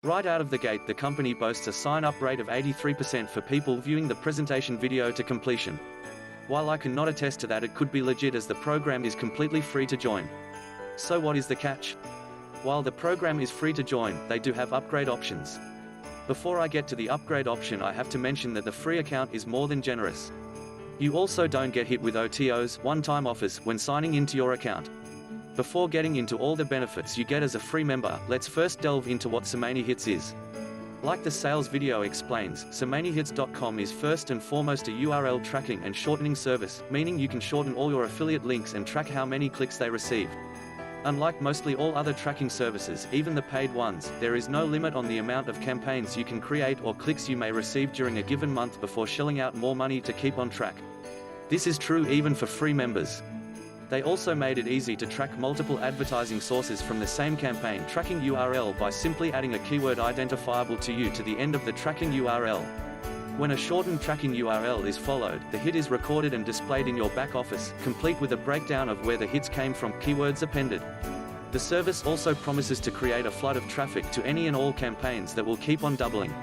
Right out of the gate, the company boasts a sign-up rate of 83% for people viewing the presentation video to completion. While I cannot attest to that it could be legit, as the program is completely free to join. So what is the catch? While the program is free to join, they do have upgrade options. Before I get to the upgrade option, I have to mention that the free account is more than generous. You also don't get hit with OTOs, one-time offers, when signing into your account. Before getting into all the benefits you get as a free member, let's first delve into what So Many Hits is. Like the sales video explains, SoManyHits.com is first and foremost a URL tracking and shortening service, meaning you can shorten all your affiliate links and track how many clicks they receive. Unlike mostly all other tracking services, even the paid ones, there is no limit on the amount of campaigns you can create or clicks you may receive during a given month before shelling out more money to keep on track. This is true even for free members. They also made it easy to track multiple advertising sources from the same campaign tracking URL by simply adding a keyword identifiable to you to the end of the tracking URL. When a shortened tracking URL is followed, the hit is recorded and displayed in your back office, complete with a breakdown of where the hits came from, keywords appended. The service also promises to create a flood of traffic to any and all campaigns that will keep on doubling.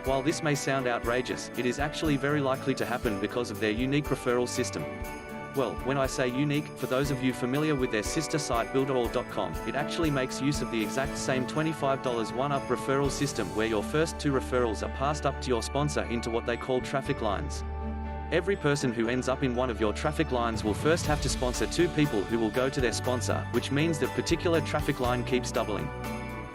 While this may sound outrageous, it is actually very likely to happen because of their unique referral system. Well, when I say unique, for those of you familiar with their sister site builderall.com, it actually makes use of the exact same $25 one-up referral system where your first 2 referrals are passed up to your sponsor into what they call traffic lines. Every person who ends up in one of your traffic lines will first have to sponsor 2 people who will go to their sponsor, which means that particular traffic line keeps doubling.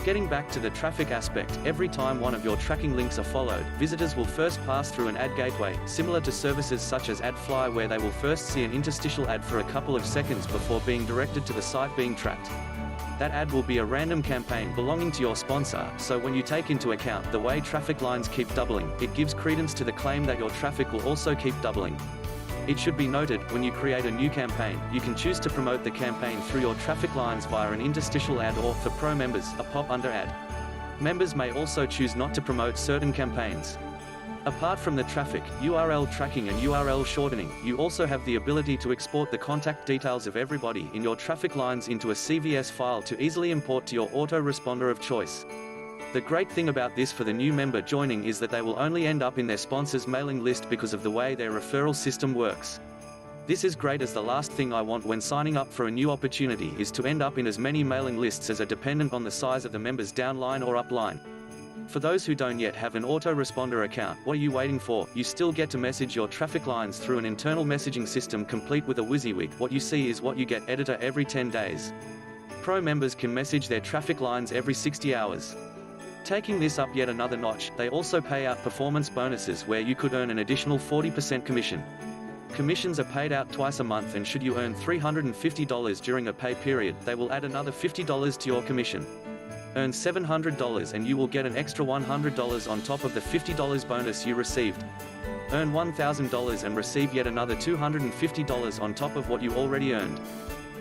Getting back to the traffic aspect, every time one of your tracking links are followed, visitors will first pass through an ad gateway, similar to services such as AdFly, where they will first see an interstitial ad for a couple of seconds before being directed to the site being tracked. That ad will be a random campaign belonging to your sponsor, so when you take into account the way traffic lines keep doubling, it gives credence to the claim that your traffic will also keep doubling. It should be noted, when you create a new campaign, you can choose to promote the campaign through your traffic lines via an interstitial ad or, for pro members, a pop-under ad. Members may also choose not to promote certain campaigns. Apart from the traffic, URL tracking and URL shortening, you also have the ability to export the contact details of everybody in your traffic lines into a CVS file to easily import to your autoresponder of choice. The great thing about this for the new member joining is that they will only end up in their sponsor's mailing list because of the way their referral system works. This is great, as the last thing I want when signing up for a new opportunity is to end up in as many mailing lists as are dependent on the size of the member's downline or upline. For those who don't yet have an autoresponder account, what are you waiting for? You still get to message your traffic lines through an internal messaging system complete with a WYSIWYG. What you see is what you get, editor every 10 days. Pro members can message their traffic lines every 60 hours. Taking this up yet another notch, they also pay out performance bonuses where you could earn an additional 40% commission. Commissions are paid out twice a month, and should you earn $350 during a pay period, they will add another $50 to your commission. Earn $700 and you will get an extra $100 on top of the $50 bonus you received. Earn $1,000 and receive yet another $250 on top of what you already earned.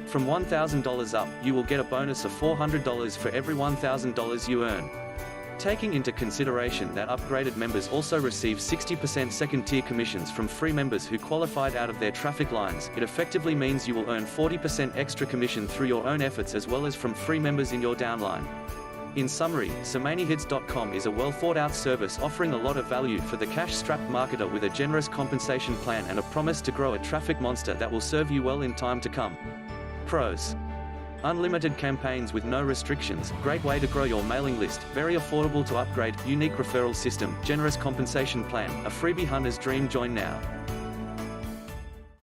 From $1,000 up, you will get a bonus of $400 for every $1,000 you earn. Taking into consideration that upgraded members also receive 60% second-tier commissions from free members who qualified out of their traffic lines, it effectively means you will earn 40% extra commission through your own efforts as well as from free members in your downline. In summary, SoManyHits.com is a well-thought-out service offering a lot of value for the cash-strapped marketer, with a generous compensation plan and a promise to grow a traffic monster that will serve you well in time to come. Pros: unlimited campaigns with no restrictions, great way to grow your mailing list, very affordable to upgrade, unique referral system, generous compensation plan, a freebie hunter's dream. Join now.